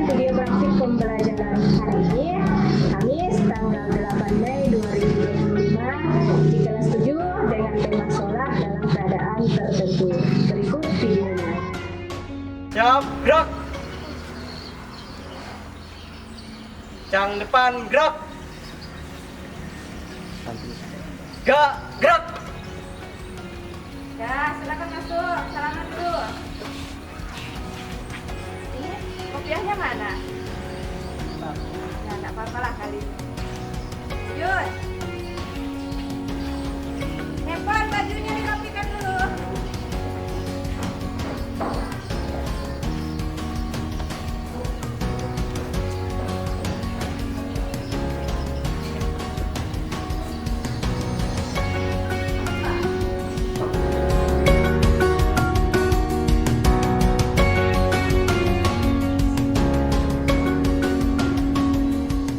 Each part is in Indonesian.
video praktik pembelajaran hari ini, Kamis tanggal 8 Mei 2025 di kelas 7 dengan tema sholat dalam keadaan tertentu. Berikut videonya. Siap, gerak. Cang depan, gerak. Gerak. Ya, silakan masuk. Salaman dulu. Ini kopiahnya mana? Ya, nggak apa-apa lah kali ini. Yuk. Handphone bajunya dirapikan dulu.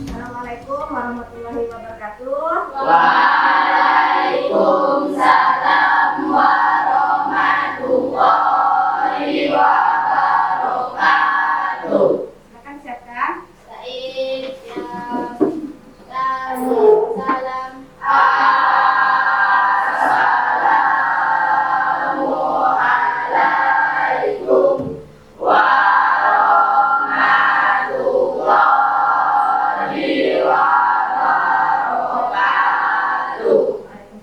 Assalamualaikum warahmatullahi wabarakatuh. Waalaikumsalam warahmatullahi wabarakatuh. Silakan siapkan. Said yang salam. Assalamualaikum warahmatullahi wabarakatuh. Waalaikumsalam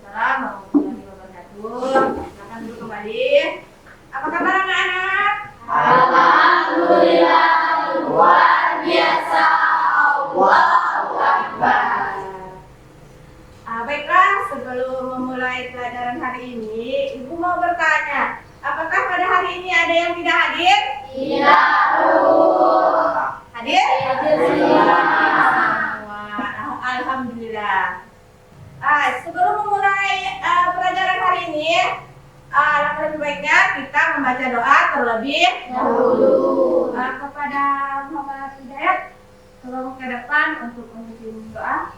warahmatullahi wabarakatuh. Silakan duduk kembali. Apa kabar anak-anak? Alhamdulillah luar biasa. Allahu Akbar. Baiklah, sebelum memulai pelajaran hari ini, Ibu mau bertanya, apakah pada hari ini ada yang tidak hadir? Tidak Hadir? Hadir semua. Wah, alhamdulillah. Sebelum memulai pelajaran hari ini, langkah lebih baiknya kita membaca doa terlebih dahulu. Kepada Muhammad Hidayat, tolong ke depan untuk memimpin doa.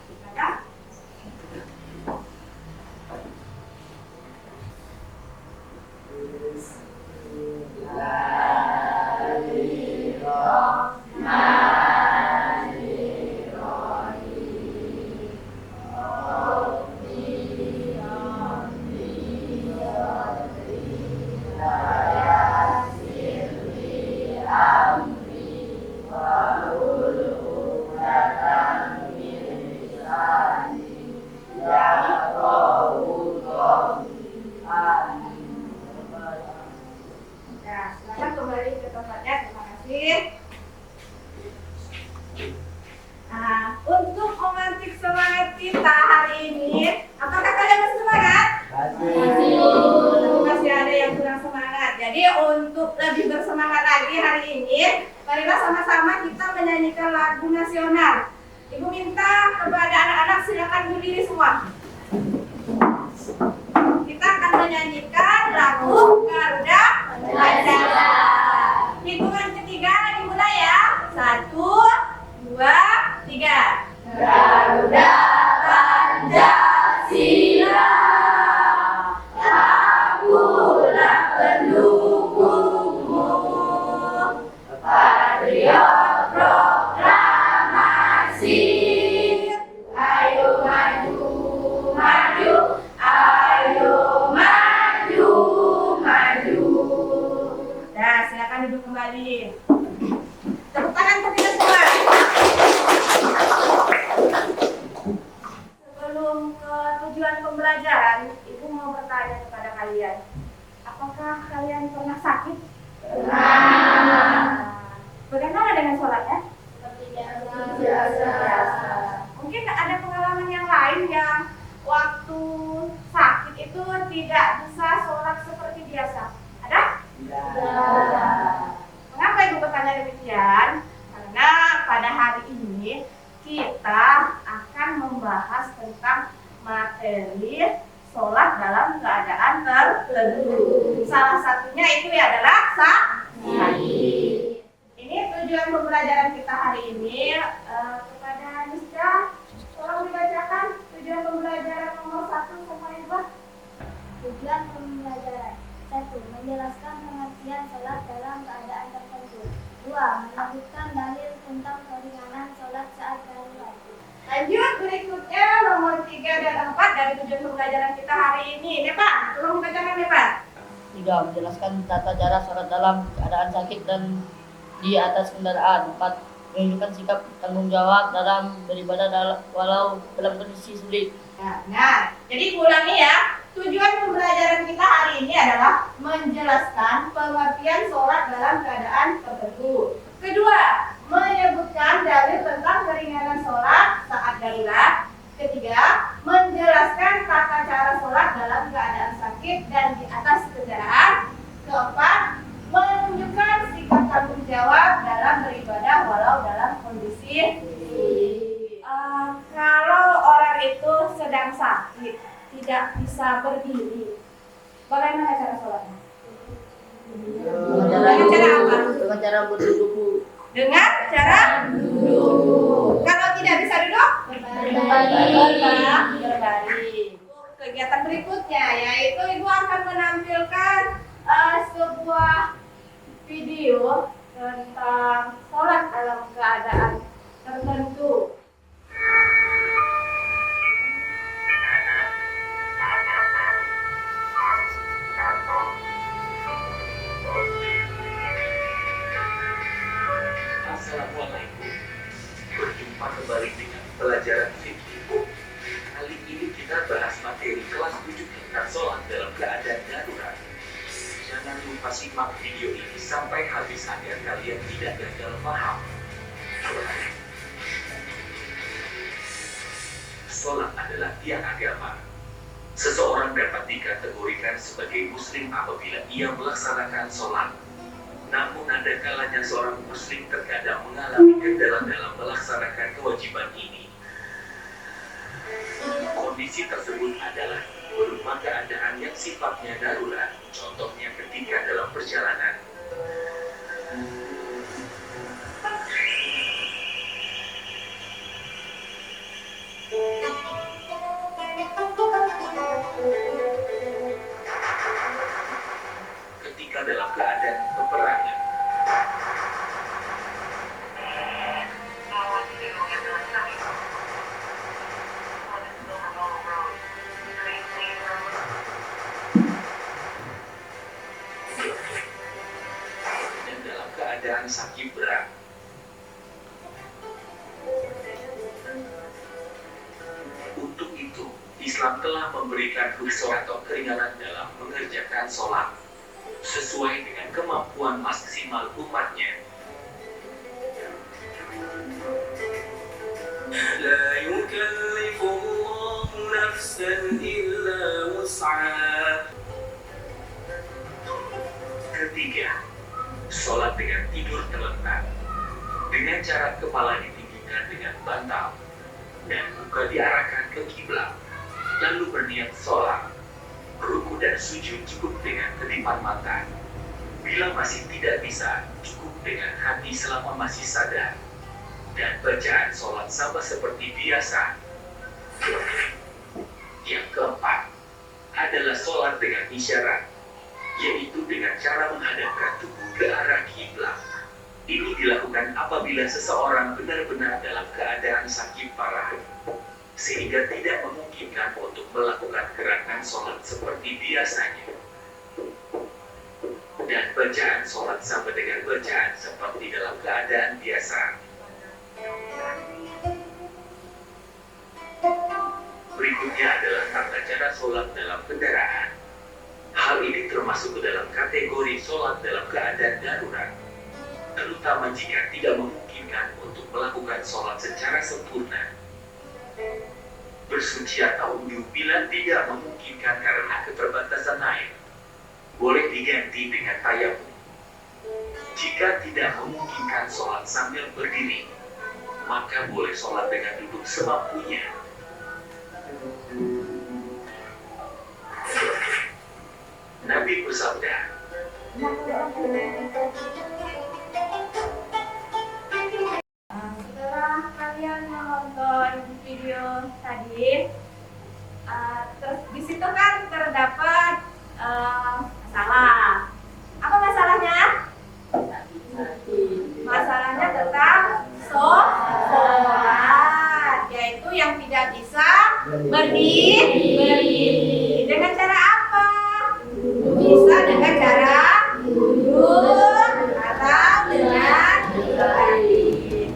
Kita silakan kembali ke tempatnya. Terima kasih. Untuk memantik semangat kita hari ini, apakah kalian masih semangat? Masih ada yang kurang semangat. Jadi untuk lebih bersemangat lagi hari ini, marilah sama-sama kita menyanyikan lagu nasional. Ibu minta kepada anak-anak silakan berdiri semua. Kita akan menyanyikan lagu Garuda Pancasila. Hitungan ketiga dimulai ya. 1, 2, 3. Garuda Pancasila, akulah pendukungmu, patriot proklamasi. Ayo maju, maju, ayo maju, maju. Nah, silakan duduk kembali. Tepuk tangan untuk kita semua. Sebelum ke tujuan pembelajaran, Ibu mau bertanya kepada kalian. Apakah kalian pernah sakit? Bagaimana dengan sholatnya? Seperti biasa. Mungkin ada pengalaman yang lain yang waktu sakit itu tidak bisa sholat seperti biasa. Ada? Mengapa Ibu bertanya demikian? Karena pada hari ini kita akan membahas tentang materi sholat dalam keadaan tertentu. Salah satunya itu adalah Ini tujuan pembelajaran kita hari ini. Kepada Nisca, tolong dibacakan tujuan pembelajaran nomor 1 sampai 2. Tujuan pembelajaran 1. Menjelaskan pengertian sholat dalam keadaan tertentu. 2. Menyebutkan dalil berikutnya nomor 3 dan 4 dari tujuan pembelajaran kita hari ini. Nih Pak, tolong bacakan nih Pak. 3. Menjelaskan tata cara sholat dalam keadaan sakit dan di atas kendaraan. 4. Menunjukkan sikap tanggung jawab dalam beribadah walau dalam kondisi sulit. Nah, jadi ulangi ya. Tujuan pembelajaran kita hari ini adalah menjelaskan pengertian sholat dalam keadaan tertentu. Kedua, menyebutkan dalil tentang keringanan sholat saat darurat. Ketiga, menjelaskan tata cara sholat dalam keadaan sakit dan di atas kendaraan. Keempat, menunjukkan sikap tanggung jawab dalam beribadah walau dalam kondisi sulit. Kalau orang itu sedang sakit, tidak bisa berdiri, bagaimana cara sholatnya? Dengan cara apa? Dengan cara berduduk. Dengan cara duduk. Kalau tidak bisa duduk, berbaring. Kegiatan berikutnya yaitu Ibu akan menampilkan sebuah video tentang sholat dalam keadaan tertentu. Assalamualaikum. Berjumpa kembali dengan pelajaran fikih. Kali ini kita bahas materi kelas 7 tentang sholat dalam keadaan darurat. Jangan lupa simak video ini sampai habis agar kalian tidak gagal paham. Sholat adalah tiang agama. Seseorang dapat dikategorikan sebagai muslim apabila ia melaksanakan sholat. Namun ada kalanya seorang muslim terkadang mengalami kendala dalam melaksanakan kewajiban ini. Kondisi tersebut adalah berupa keadaan yang sifatnya darurat, contohnya ketika dalam perjalanan. Ketika dalam keadaan peperangan. Dan dalam keadaan sakit berat. Untuk itu, Islam telah memberikan rukhsah atau keringanan dalam mengerjakan sholat sesuai dengan kemampuan maksimal umatnya. La yukallifullahu nafsan illa wus'aha. Ketiga, sholat dengan tidur terlentang dengan cara kepala ditinggikan dengan bantal dan muka diarahkan ke kiblat, lalu berniat sholat. Ruku dan sujud cukup dengan kedipan mata. Bila masih tidak bisa, cukup dengan hati selama masih sadar. Dan bacaan sholat sama seperti biasa. Yang keempat adalah sholat dengan isyarat, yaitu dengan cara menghadapkan tubuh ke arah kiblat. Ini dilakukan apabila seseorang benar-benar dalam keadaan sakit parah, sehingga tidak memungkinkan untuk melakukan gerakan sholat seperti biasanya. Dan bacaan sholat sama dengan bacaan seperti dalam keadaan biasa. Berikutnya adalah tata cara sholat dalam kendaraan. Hal ini termasuk ke dalam kategori sholat dalam keadaan darurat, terutama jika tidak memungkinkan untuk melakukan sholat secara sempurna. Bersuci atau wudhu bila tidak memungkinkan karena keterbatasan air, boleh diganti dengan tayamum. Jika tidak memungkinkan sholat sambil berdiri, maka boleh sholat dengan duduk semampunya. Nabi bersabda, setelah kalian menonton video tadi, terus di situ kan terdapat masalah. Apa masalahnya? Masalahnya tentang sholat, yaitu yang tidak Berdiri. Dengan cara apa? Bisa dengan cara duduk atau dengan berdiri.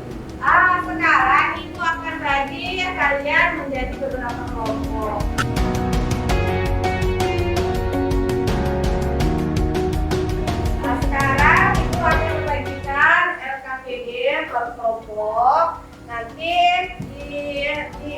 Sekarang Ibu akan bagi kalian menjadi beberapa kelompok. Sekarang Ibu akan membagikan LKPD per kelompok. Nanti di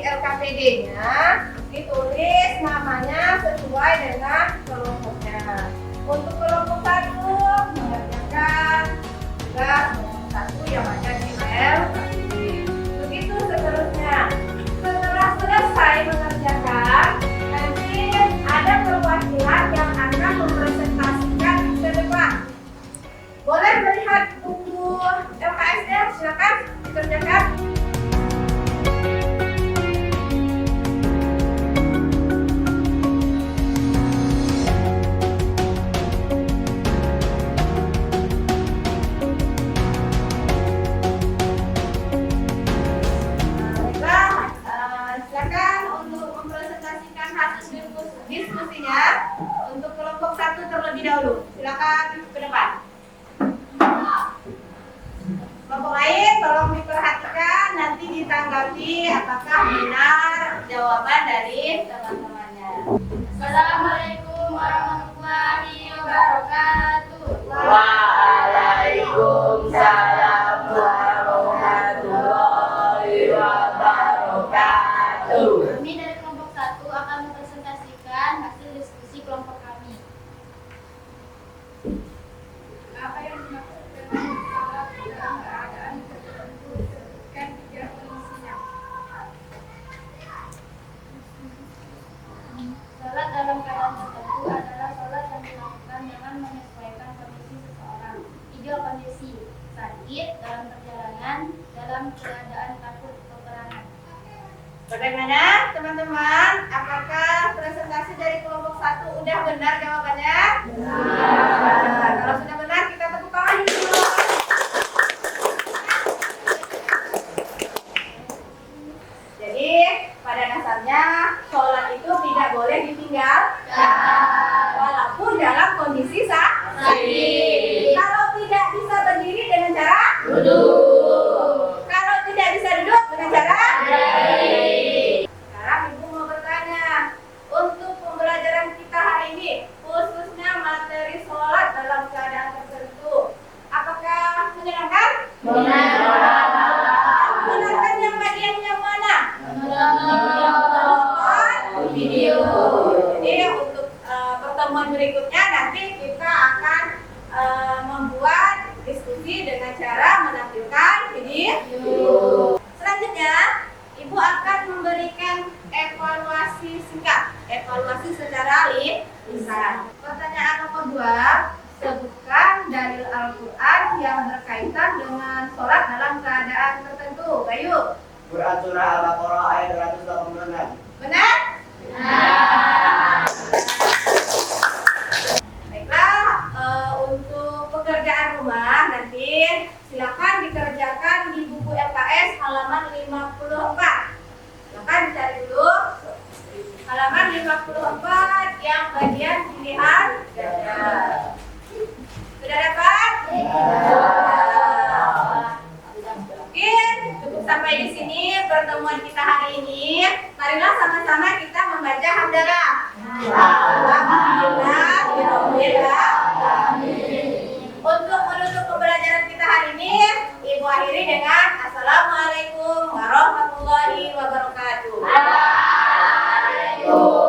LKPD-nya ditulis namanya sesuai dengan kelompoknya. Untuk kelompok 1 mengerjakan tugas kelompok 1 yang ada di LKPD. Begitu seterusnya. Setelah selesai mengerjakan, nanti ada perwakilan yang akan mempresentasikan ke depan. Boleh melihat buku LKS-nya, silakan dikerjakan. Silakan untuk mempresentasikan hasil diskusinya untuk kelompok 1 terlebih dahulu. Silakan ke depan. Kelompok lain tolong diperhatikan, nanti ditanggapi apakah benar jawaban dari teman-temannya. Assalamualaikum warahmatullahi wabarakatuh. Waalaikumsalam warahmatullahi wabarakatuh. Kami dari kelompok 1 akan mempresentasikan hasil diskusi kelompok kami. Apa yang dimaksud dengan salah dalam keadaan tertentu dan tidak kondisinya? Salat dalam keadaan tertentu adalah salat yang dilakukan dengan menyesuaikan kondisi seseorang. 3 kondisi: sakit, dalam perjalanan, dalam keadaan takut peperangan. Bagaimana teman-teman? Apakah presentasi dari kelompok 1 udah benar jawabannya? Benar. Kalau sudah benar kita tepuk tangan dulu. Jadi pada dasarnya sholat itu tidak boleh ditinggal, walaupun dalam kondisi sakit. Kalau tidak bisa berdiri dengan cara duduk. Kalau tidak bisa duduk dengan cara berdiri. Sekarang Ibu mau bertanya, untuk pembelajaran kita hari ini, khususnya materi sholat dalam keadaan tertentu, apakah menyenangkan? Menyenangkan yang bagian yang mana? Menonton video. Jadi untuk pertemuan berikutnya nanti kita akan membuat diskusi dengan cara menampilkan video. Selanjutnya, Ibu akan memberikan evaluasi singkat, evaluasi secara lisan. Pertanyaan nomor 2, sebutkan dalil Al-Quran yang berkaitan dengan sholat dalam keadaan tertentu. Bayu. Quran Surah Al-Baqarah ayat 286. Benar? Benar. Baiklah, untuk pekerjaan rumah nanti silakan dikerjakan di buku LKS halaman 54. Silakan dicari dulu halaman 54 yang bagian pilihan ganda. Sudah dapat? Mungkin cukup sampai di sini pertemuan kita hari ini. Marilah sama-sama kita membaca hamdalah. Alhamdulillah. Untuk menutup pembelajaran kita hari ini, Ibu akhiri dengan Assalamualaikum warahmatullahi wabarakatuh. Waalaikumsalam.